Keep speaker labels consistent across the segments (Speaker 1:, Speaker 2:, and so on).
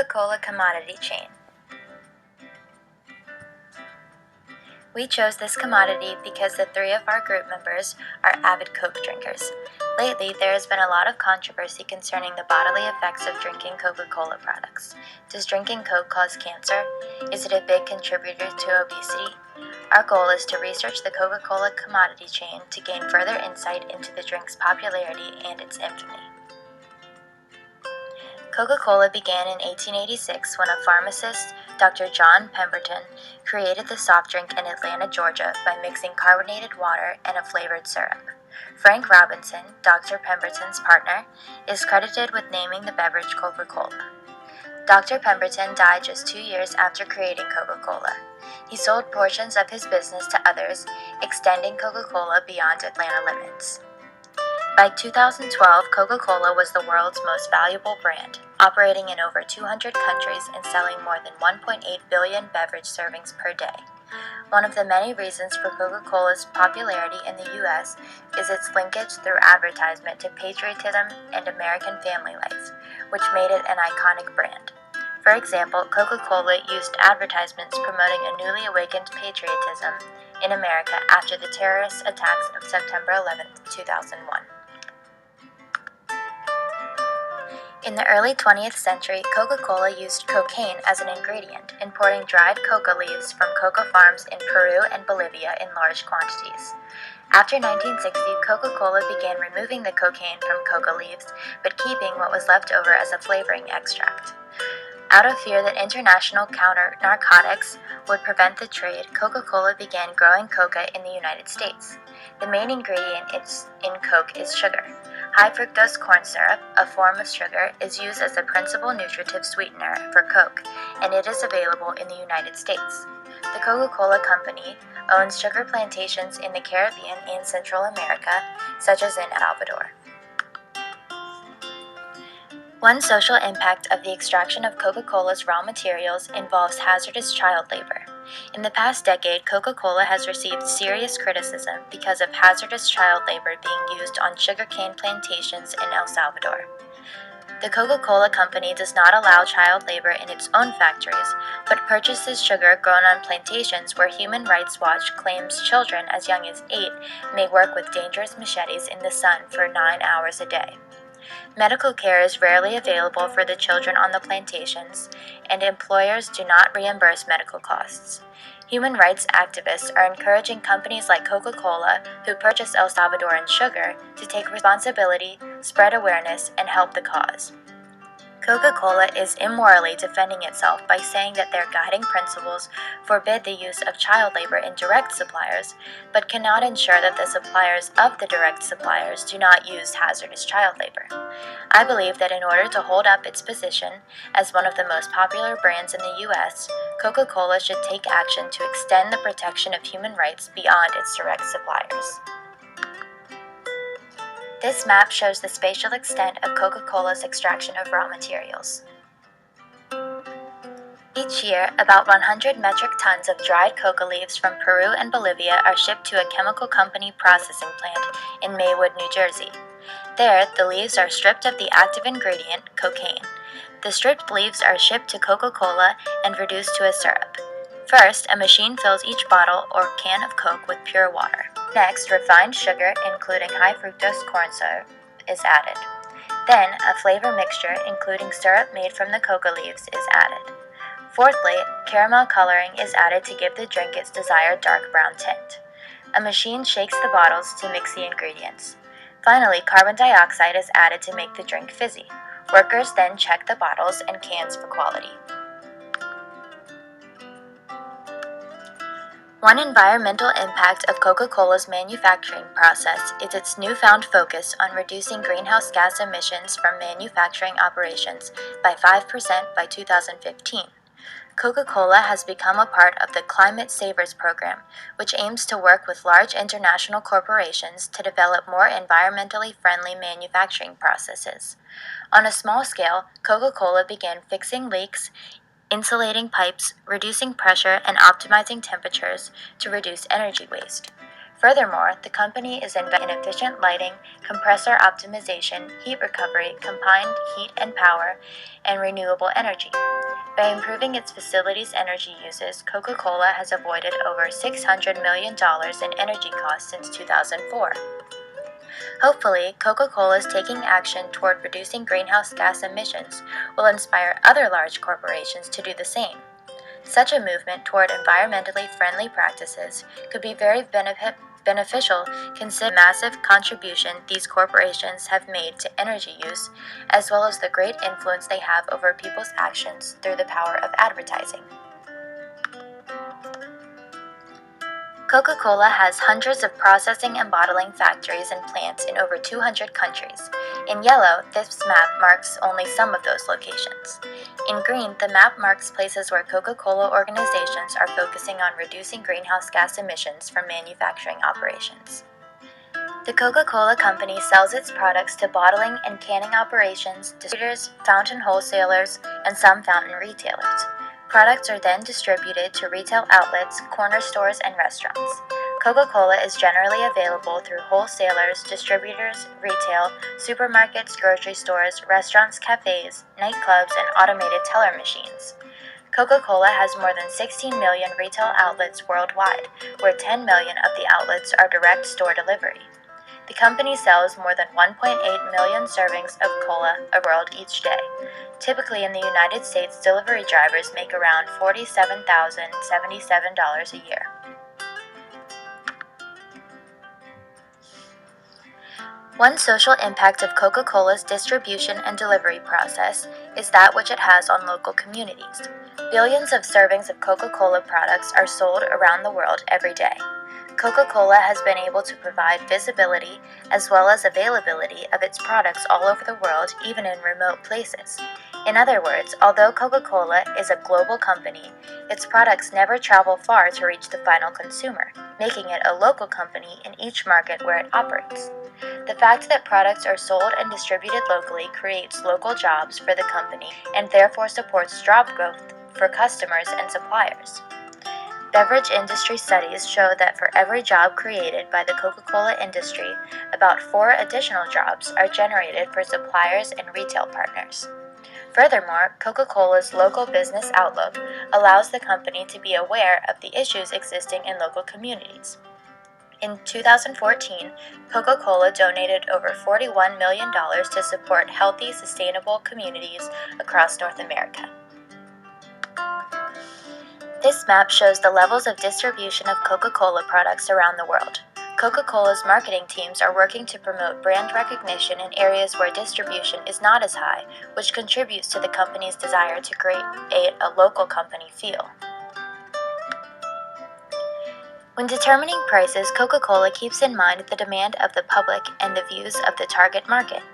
Speaker 1: Coca-Cola commodity chain. We chose this commodity because the three of our group members are avid Coke drinkers. Lately, there has been a lot of controversy concerning the bodily effects of drinking Coca-Cola products. Does drinking Coke cause cancer? Is it a big contributor to obesity? Our goal is to research the Coca-Cola commodity chain to gain further insight into the drink's popularity and its infamy. Coca-Cola began in 1886 when a pharmacist, Dr. John Pemberton, created the soft drink in Atlanta, Georgia by mixing carbonated water and a flavored syrup. Frank Robinson, Dr. Pemberton's partner, is credited with naming the beverage Coca-Cola. Dr. Pemberton died just 2 years after creating Coca-Cola. He sold portions of his business to others, extending Coca-Cola beyond Atlanta limits. By 2012, Coca-Cola was the world's most valuable brand, operating in over 200 countries and selling more than 1.8 billion beverage servings per day. One of the many reasons for Coca-Cola's popularity in the U.S. is its linkage through advertisement to patriotism and American family life, which made it an iconic brand. For example, Coca-Cola used advertisements promoting a newly awakened patriotism in America after the terrorist attacks of September 11, 2001. In the early 20th century, Coca-Cola used cocaine as an ingredient, importing dried coca leaves from coca farms in Peru and Bolivia in large quantities. After 1960, Coca-Cola began removing the cocaine from coca leaves, but keeping what was left over as a flavoring extract. Out of fear that international counter-narcotics would prevent the trade, Coca-Cola began growing coca in the United States. The main ingredient in Coke is sugar. High fructose corn syrup, a form of sugar, is used as the principal nutritive sweetener for Coke, and it is available in the United States. The Coca-Cola Company owns sugar plantations in the Caribbean and Central America, such as in El Salvador. One social impact of the extraction of Coca-Cola's raw materials involves hazardous child labor. In the past decade, Coca-Cola has received serious criticism because of hazardous child labor being used on sugarcane plantations in El Salvador. The Coca-Cola Company does not allow child labor in its own factories, but purchases sugar grown on plantations where Human Rights Watch claims children as young as 8 may work with dangerous machetes in the sun for 9 hours a day. Medical care is rarely available for the children on the plantations, and employers do not reimburse medical costs. Human rights activists are encouraging companies like Coca-Cola, who purchase El Salvadoran sugar, to take responsibility, spread awareness, and help the cause. Coca-Cola is immorally defending itself by saying that their guiding principles forbid the use of child labor in direct suppliers, but cannot ensure that the suppliers of the direct suppliers do not use hazardous child labor. I believe that in order to hold up its position as one of the most popular brands in the U.S., Coca-Cola should take action to extend the protection of human rights beyond its direct suppliers. This map shows the spatial extent of Coca-Cola's extraction of raw materials. Each year, about 100 metric tons of dried coca leaves from Peru and Bolivia are shipped to a chemical company processing plant in Maywood, New Jersey. There, the leaves are stripped of the active ingredient, cocaine. The stripped leaves are shipped to Coca-Cola and reduced to a syrup. First, a machine fills each bottle or can of Coke with pure water. Next, refined sugar, including high fructose corn syrup, is added. Then, a flavor mixture, including syrup made from the coca leaves, is added. Fourthly, caramel coloring is added to give the drink its desired dark brown tint. A machine shakes the bottles to mix the ingredients. Finally, carbon dioxide is added to make the drink fizzy. Workers then check the bottles and cans for quality. One environmental impact of Coca-Cola's manufacturing process is its newfound focus on reducing greenhouse gas emissions from manufacturing operations by 5% by 2015. Coca-Cola has become a part of the Climate Savers program, which aims to work with large international corporations to develop more environmentally friendly manufacturing processes. On a small scale, Coca-Cola began fixing leaks, insulating pipes, reducing pressure, and optimizing temperatures to reduce energy waste. Furthermore, the company is investing in efficient lighting, compressor optimization, heat recovery, combined heat and power, and renewable energy. By improving its facilities' energy uses, Coca-Cola has avoided over $600 million in energy costs since 2004. Hopefully, Coca-Cola's taking action toward reducing greenhouse gas emissions will inspire other large corporations to do the same. Such a movement toward environmentally friendly practices could be very beneficial considering the massive contribution these corporations have made to energy use, as well as the great influence they have over people's actions through the power of advertising. Coca-Cola has hundreds of processing and bottling factories and plants in over 200 countries. In yellow, this map marks only some of those locations. In green, the map marks places where Coca-Cola organizations are focusing on reducing greenhouse gas emissions from manufacturing operations. The Coca-Cola Company sells its products to bottling and canning operations, distributors, fountain wholesalers, and some fountain retailers. Products are then distributed to retail outlets, corner stores, and restaurants. Coca-Cola is generally available through wholesalers, distributors, retail, supermarkets, grocery stores, restaurants, cafes, nightclubs, and automated teller machines. Coca-Cola has more than 16 million retail outlets worldwide, where 10 million of the outlets are direct store delivery. The company sells more than 1.8 million servings of cola abroad each day. Typically in the United States, delivery drivers make around $47,077 a year. One social impact of Coca-Cola's distribution and delivery process is that which it has on local communities. Billions of servings of Coca-Cola products are sold around the world every day. Coca-Cola has been able to provide visibility as well as availability of its products all over the world, even in remote places. In other words, although Coca-Cola is a global company, its products never travel far to reach the final consumer, making it a local company in each market where it operates. The fact that products are sold and distributed locally creates local jobs for the company and therefore supports job growth for customers and suppliers. Beverage industry studies show that for every job created by the Coca-Cola industry, about 4 additional jobs are generated for suppliers and retail partners. Furthermore, Coca-Cola's local business outlook allows the company to be aware of the issues existing in local communities. In 2014, Coca-Cola donated over $41 million to support healthy, sustainable communities across North America. This map shows the levels of distribution of Coca-Cola products around the world. Coca-Cola's marketing teams are working to promote brand recognition in areas where distribution is not as high, which contributes to the company's desire to create a local company feel. When determining prices, Coca-Cola keeps in mind the demand of the public and the views of the target market.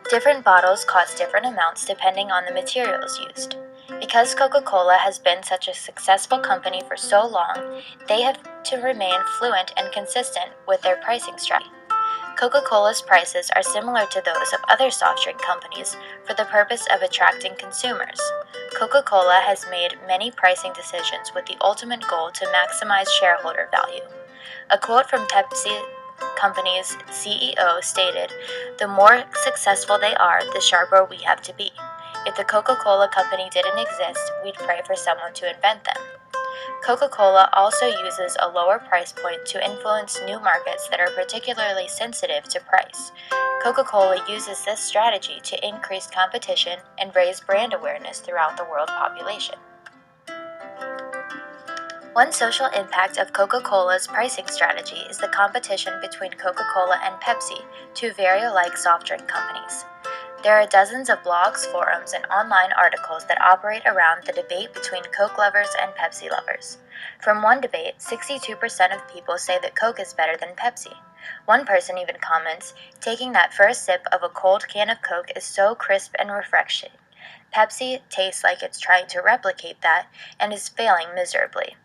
Speaker 1: Different bottles cost different amounts depending on the materials used. Because Coca-Cola has been such a successful company for so long, they have to remain fluent and consistent with their pricing strategy. Coca-Cola's prices are similar to those of other soft drink companies for the purpose of attracting consumers. Coca-Cola has made many pricing decisions with the ultimate goal to maximize shareholder value. A quote from Pepsi Company's CEO stated, "The more successful they are, the sharper we have to be. If the Coca-Cola Company didn't exist, we'd pray for someone to invent them." Coca-Cola also uses a lower price point to influence new markets that are particularly sensitive to price. Coca-Cola uses this strategy to increase competition and raise brand awareness throughout the world population. One social impact of Coca-Cola's pricing strategy is the competition between Coca-Cola and Pepsi, two very alike soft drink companies. There are dozens of blogs, forums, and online articles that operate around the debate between Coke lovers and Pepsi lovers. From one debate, 62% of people say that Coke is better than Pepsi. One person even comments, "Taking that first sip of a cold can of Coke is so crisp and refreshing. Pepsi tastes like it's trying to replicate that and is failing miserably."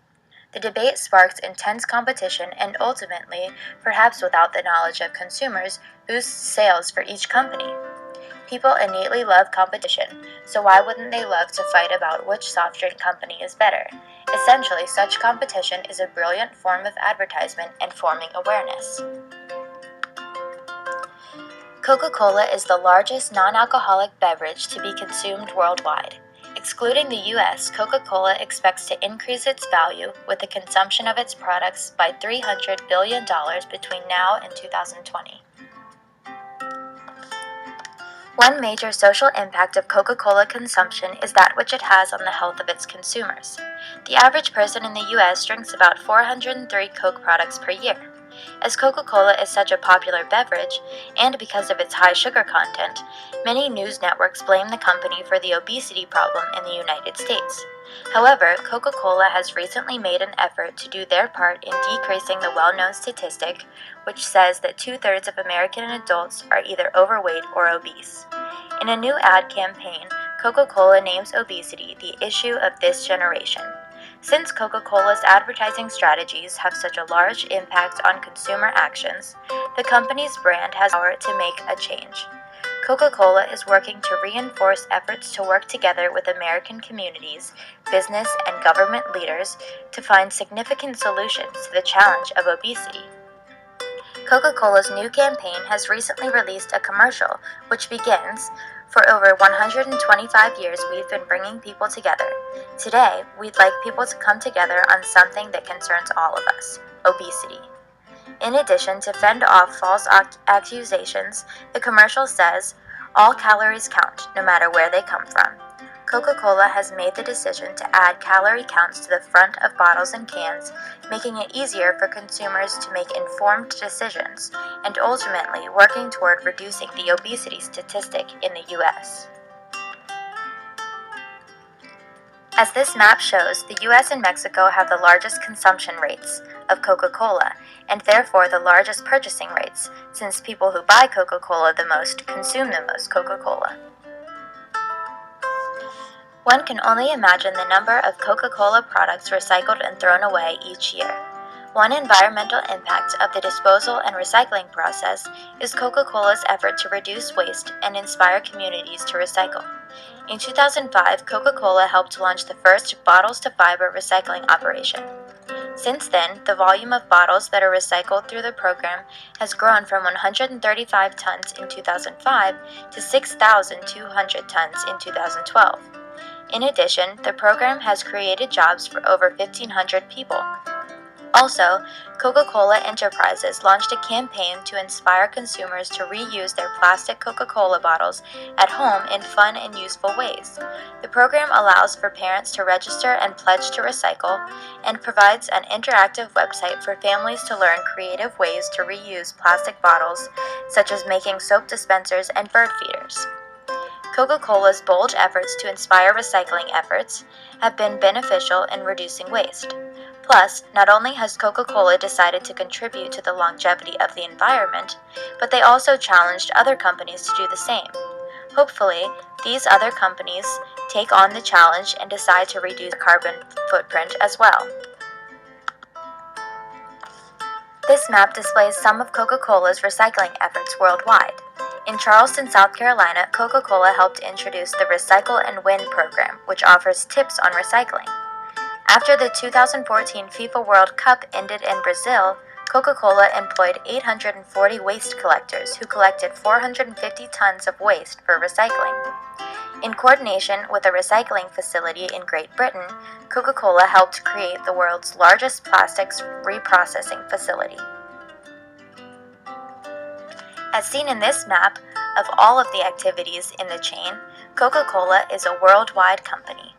Speaker 1: The debate sparked intense competition and ultimately, perhaps without the knowledge of consumers, boosts sales for each company. People innately love competition, so why wouldn't they love to fight about which soft drink company is better? Essentially, such competition is a brilliant form of advertisement and forming awareness. Coca-Cola is the largest non-alcoholic beverage to be consumed worldwide. Excluding the US, Coca-Cola expects to increase its value with the consumption of its products by $300 billion between now and 2020. One major social impact of Coca-Cola consumption is that which it has on the health of its consumers. The average person in the US drinks about 403 Coke products per year. As Coca-Cola is such a popular beverage, and because of its high sugar content, many news networks blame the company for the obesity problem in the United States. However, Coca-Cola has recently made an effort to do their part in decreasing the well-known statistic, which says that 2/3 of American adults are either overweight or obese. In a new ad campaign, Coca-Cola names obesity the issue of this generation. Since Coca-Cola's advertising strategies have such a large impact on consumer actions, the company's brand has the power to make a change. Coca-Cola is working to reinforce efforts to work together with American communities, business, and government leaders to find significant solutions to the challenge of obesity. Coca-Cola's new campaign has recently released a commercial which begins, "For over 125 years, we've been bringing people together. Today, we'd like people to come together on something that concerns all of us: obesity." In addition, to fend off false accusations, the commercial says, "All calories count, no matter where they come from." Coca-Cola has made the decision to add calorie counts to the front of bottles and cans, making it easier for consumers to make informed decisions, and ultimately working toward reducing the obesity statistic in the US. As this map shows, the US and Mexico have the largest consumption rates of Coca-Cola, and therefore the largest purchasing rates, since people who buy Coca-Cola the most consume the most Coca-Cola. One can only imagine the number of Coca-Cola products recycled and thrown away each year. One environmental impact of the disposal and recycling process is Coca-Cola's effort to reduce waste and inspire communities to recycle. In 2005, Coca-Cola helped launch the first bottles-to-fiber recycling operation. Since then, the volume of bottles that are recycled through the program has grown from 135 tons in 2005 to 6,200 tons in 2012. In addition, the program has created jobs for over 1,500 people. Also, Coca-Cola Enterprises launched a campaign to inspire consumers to reuse their plastic Coca-Cola bottles at home in fun and useful ways. The program allows for parents to register and pledge to recycle, and provides an interactive website for families to learn creative ways to reuse plastic bottles, such as making soap dispensers and bird feeders. Coca-Cola's bold efforts to inspire recycling efforts have been beneficial in reducing waste. Plus, not only has Coca-Cola decided to contribute to the longevity of the environment, but they also challenged other companies to do the same. Hopefully, these other companies take on the challenge and decide to reduce the carbon footprint as well. This map displays some of Coca-Cola's recycling efforts worldwide. In Charleston, South Carolina, Coca-Cola helped introduce the Recycle and Win program, which offers tips on recycling. After the 2014 FIFA World Cup ended in Brazil, Coca-Cola employed 840 waste collectors who collected 450 tons of waste for recycling. In coordination with a recycling facility in Great Britain, Coca-Cola helped create the world's largest plastics reprocessing facility. As seen in this map, of all of the activities in the chain, Coca-Cola is a worldwide company.